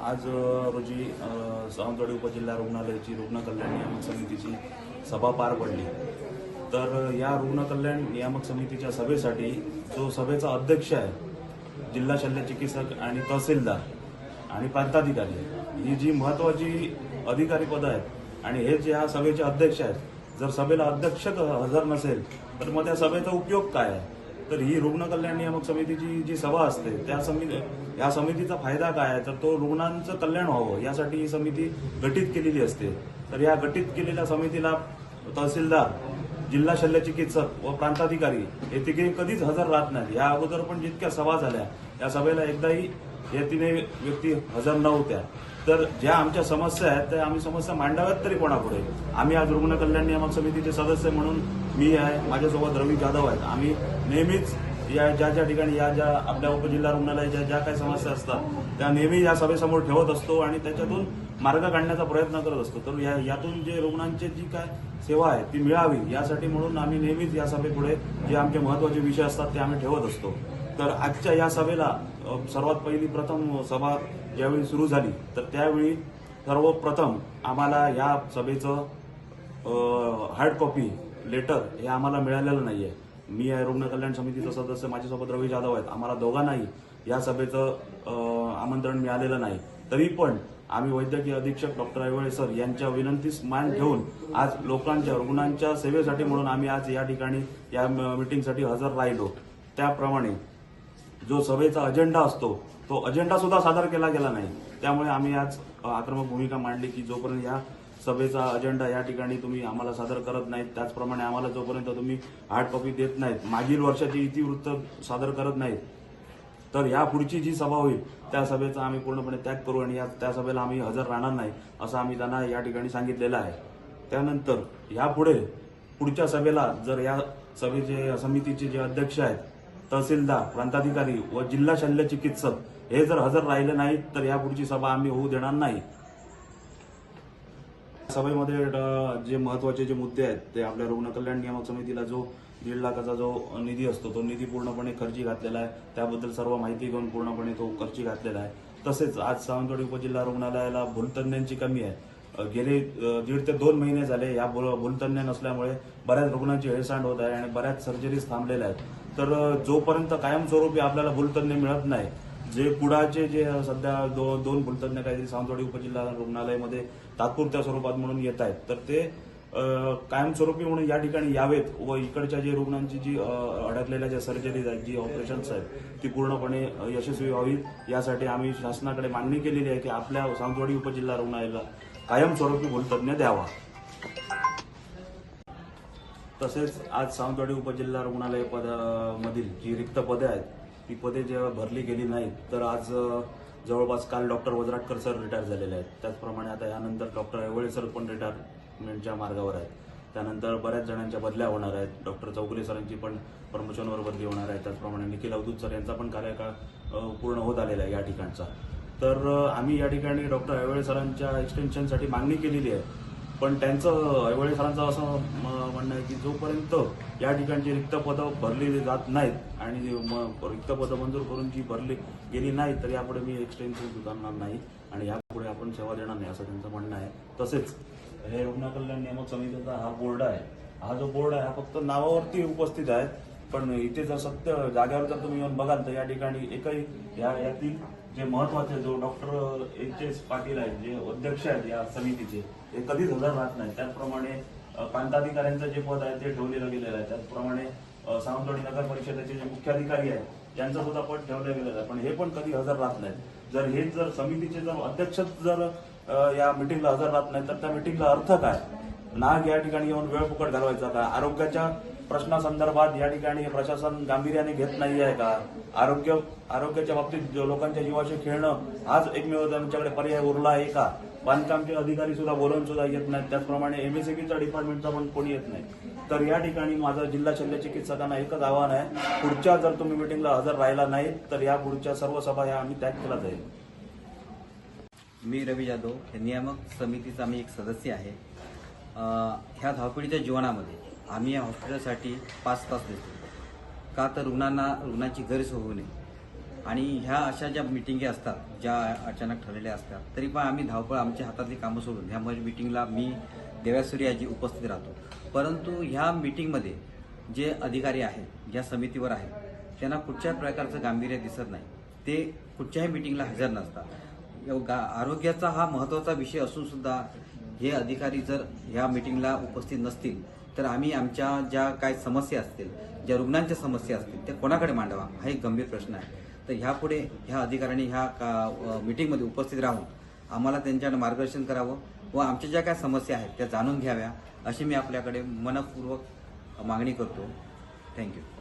आज रोजी सावंतवाडी उपजिल्हा रुग्णालयाची रुग्ण कल्याण नियामक समितीची सभा पार पडली। तर या रुग्ण कल्याण नियामक समितीच्या सभेसाठी जो सभेचा अध्यक्ष आहे, जिल्हा शल्य चिकित्सक आणि तहसीलदार आणि प्रांताधिकारी ही जी महत्त्वाची अधिकारी पद आहेत आणि हे जे या सभेचे अध्यक्ष आहेत, जर सभेला अध्यक्ष हजर नसेल तर मग त्या सभेचा उपयोग काय आहे? तर ही रुग्ण कल्याण नियामक समितीची जी सभा असते या समितीचा फायदा काय आहे? तर तो रुग्णांचं कल्याण व्हावं यासाठी ही समिती गठीत केलेली असते। तर या गठीत केलेल्या समितीला तहसीलदार, जिल्हा शल्य चिकित्सक व प्रांताधिकारी हे तिघे कधीच हजर राहत नाहीत। या अगोदर पण जितक्या सभा झाल्या या सभेला एकदाही या तिन्ही व्यक्ती हजर नव्हत्या। तर ज्या आमच्या समस्या आहेत त्या आम्ही समस्या मांडाव्यात तरी कोणापुढे? आम्ही आज रुग्ण कल्याण नियामक समितीचे सदस्य म्हणून मी आहे, माझ्यासोबत रवी जाधव आहेत। आम्ही नेहमीच या ज्या ठिकाणी ज्या आपल्या उपजिल्हा रुग्णालयाच्या ज्या काही समस्या असतात त्या नेहमी या सभेसमोर ठेवत असतो आणि त्याच्यातून मार्ग काढण्याचा प्रयत्न करत असतो। तर यातून जे रुग्णांची जी काय सेवा आहे ती मिळावी यासाठी म्हणून आम्ही नेहमीच या सभेपुढे जे आमचे महत्त्वाचे विषय असतात ते आम्ही ठेवत असतो। तर आजच्या या सभेला सर्वात पहिली प्रथम सभा ज्यावेळी सुरू झाली तर त्यावेळी सर्वप्रथम आम्हाला या सभेचं हार्ड कॉपी लेटर हे आम्हाला मिळालेलं नाहीये। मी आहे रुग्ण कल्याण समितीचा सदस्य, माझ्यासोबत रवी जाधव आहेत, आम्हाला दोघांनाही या सभेचं आमंत्रण मिळालेलं नाही। तरी पण आम्ही वैद्यकीय अधीक्षक डॉक्टर ऐवळे सर यांच्या विनंतीस मान ठेवून आज रुग्णांच्या सेवेसाठी म्हणून आम्ही आज या ठिकाणी या मीटिंगसाठी हजर राहिलो। त्याप्रमाणे जो सभेचा अजेंडा असतो तो अजेंडा सुद्धा सादर केला गेला नाही। त्यामुळे आम्ही आज आक्रमक भूमिका मांडली की जोपर्यंत या सभेचा अजेंडा या ठिकाणी तुम्ही आम्हाला सादर करत नाहीत, त्याचप्रमाणे आम्हाला जोपर्यंत तुम्ही हार्ड कॉपी देत नाहीत, मागील वर्षाची इतिवृत्त सादर करत नाहीत, तर या पुढची जी सभा होईल त्या सभेचा आम्ही पूर्णपणे त्याग करू आणि त्या सभेला आम्ही हजर राहणार नाही असं आम्ही त्यांना या ठिकाणी सांगितलेलं आहे। त्यानंतर यापुढे पुढच्या सभेला जर या सभेचे समितीचे जे अध्यक्ष आहेत, तहसीलदार, प्रांताधिकारी व जिल्हा शल्य चिकित्सक हे जर हजर राहिले नाहीत तर या पुढची सभा आम्ही होऊ देणार नाही। सभेमध्ये जे महत्त्वाचे जे मुद्दे आहेत ते आपल्या रुग्ण कल्याण नियामक समितीला जो 1.5 लाखाचा जो निधी असतो तो निधी पूर्णपणे खर्ची घातलेला आहे, त्याबद्दल सर्व माहिती घेऊन पूर्णपणे तो खर्ची घातलेला आहे। तसेच आज सावंतवाडी उपजिल्हा रुग्णालयाला भूलतज्ञांची कमी आहे। गेले 1.5 ते 2 महिने झाले या भूलतज्ञ नसल्यामुळे बऱ्याच रुग्णांची हेळसांड होत आहे आणि बऱ्याच सर्जरीज थांबलेल्या आहेत। तर जोपर्यंत कायमस्वरूपी आपल्याला भूलतज्ञ मिळत नाही, जे पुढाचे जे सध्या दोन भूलतज्ञ काहीतरी सावंतवाडी उपजिल्हा रुग्णालयामध्ये तात्पुरत्या स्वरूपात म्हणून येत आहेत, तर ते कायमस्वरूपी म्हणून या ठिकाणी यावेत व इकडच्या जे रुग्णांची जी अडकलेल्या ज्या सर्जरीज आहेत, जी ऑपरेशन्स आहेत ती पूर्णपणे यशस्वी व्हावीत यासाठी आम्ही शासनाकडे मागणी केलेली आहे की आपल्या सावंतवाडी उपजिल्हा रुग्णालयाला कायमस्वरूपी भूलतज्ञ द्यावा। तसेच आज सावंतवाडी उपजिल्हा रुग्णालय मधील जी रिक्त पदे आहेत ती पदे जेव्हा भरली गेली नाहीत तर आज जवळपास काल डॉक्टर वजराटकर सर रिटायर झालेले आहेत, त्याचप्रमाणे आता यानंतर डॉक्टर ऐवळे सर पण रिटायरमेंटच्या मार्गावर आहेत। त्यानंतर बऱ्याच जणांच्या बदल्या होणार आहेत, डॉक्टर चौगुले सरांची पण प्रमोशनवर बदली होणार आहे, त्याचप्रमाणे निखिल अवधूत सर यांचा पण कार्यकाळ पूर्ण होत आलेला आहे या ठिकाणचा। तर आम्ही या ठिकाणी डॉक्टर ऐवळे सरांच्या एक्सटेन्शनसाठी मागणी केलेली आहे, पण त्यांचं ऐवळे सरांचं असं म्हणणं आहे की जोपर्यंत या ठिकाणची रिक्त पदं भरली जात नाहीत आणि रिक्त पदं मंजूर करून जी भरली गेली नाही तर यापुढे मी एक्सटेन्शन स्वीकारणार नाही आणि यापुढे आपण सेवा देणार नाही असं त्यांचं म्हणणं आहे। तसेच हे रुग्ण कल्याण नियामक समितीचा हा बोर्ड आहे, हा जो बोर्ड आहे हा फक्त नावावरती उपस्थित आहे, पण इथे जर सत्य जागेवर जर तुम्ही येऊन बघाल तर या ठिकाणी एकही यातील जे महत्वाचे जो डॉक्टर एच.एस. पाटील आहेत, जे अध्यक्ष आहेत या समितीचे, हे कधीच हजर राहत नाही। त्याचप्रमाणे प्रांताधिकाऱ्यांचं जे पद आहे ते ठेवलेलं गेलेलं आहे, त्याचप्रमाणे सावंतवाडी नगर परिषदेचे जे मुख्याधिकारी आहेत यांचं सुद्धा पद ठेवलं गेलेलं आहे, पण हे पण कधी हजर राहत नाहीत। जर समितीचे जर अध्यक्ष जर या मिटिंगला हजर राहत नाही तर त्या मिटिंगला अर्थ काय? नाग या ठिकाणी येऊन वेळ फुकट घालवायचा का? आरोग्याच्या प्रश्नासंदर्भात या ठिकाणी प्रशासन गांभीर्याने घेत नाही आहे का? आरोग्याच्या बाबतीत लोकांच्या जीवाशी खेळणं हाच एकमेव त्यांच्याकडे पर्याय उरला आहे का? बांधकामचे अधिकारी सुद्धा बोलून सुद्धा येत नाहीत, त्याचप्रमाणे MSCBच्या डिपार्टमेंटचा पण कोणी येत नाही। तर या ठिकाणी माझं जिल्हा शल्य चिकित्सकांना एकच आव्हान आहे, पुढच्या जर तुम्ही मिटिंगला हजर राहिला नाही तर या पुढच्या सर्व सभा या आम्ही त्याग केला जाईल। मी रवी जाधव हे नियामक समितीचा मी एक सदस्य आहे। ह्या धावपळीच्या जीवनामध्ये आम्ही या हॉस्पिटलसाठी 5 तास देतो का तर रुग्णांची गैरसोय होऊ नये आणि ह्या अशा ज्या मिटिंगी असतात ज्या अचानक ठरलेल्या असतात तरी पण आम्ही धावपळ आमच्या हातातली कामं सोडून ह्या मिटिंगला मी देवासूर्य याची उपस्थित राहतो. परंतु ह्या मिटिंगमध्ये जे अधिकारी आहेत ज्या समितीवर आहेत त्यांना कुठच्याही प्रकारचं गांभीर्य दिसत नाही. ते कुठच्याही मिटिंगला हजर नसतात. आरोग्याचा हा महत्त्वाचा विषय असून सुद्धा हे अधिकारी जर ह्या मिटिंगला उपस्थित नसतील तर आम्ही आमच्या ज्या काय समस्या असतील, ज्या रुग्णांच्या समस्या असतील त्या कोणाकडे मांडावा हा एक गंभीर प्रश्न आहे. तर ह्यापुढे ह्या अधिकाऱ्यांनी ह्या मिटिंगमध्ये उपस्थित राहून आम्हाला त्यांच्याकडे मार्गदर्शन करावं व आमच्या ज्या काय समस्या आहेत त्या जाणून घ्याव्या अशी मी आपल्याकडे मनपूर्वक मागणी करतो. थँक्यू.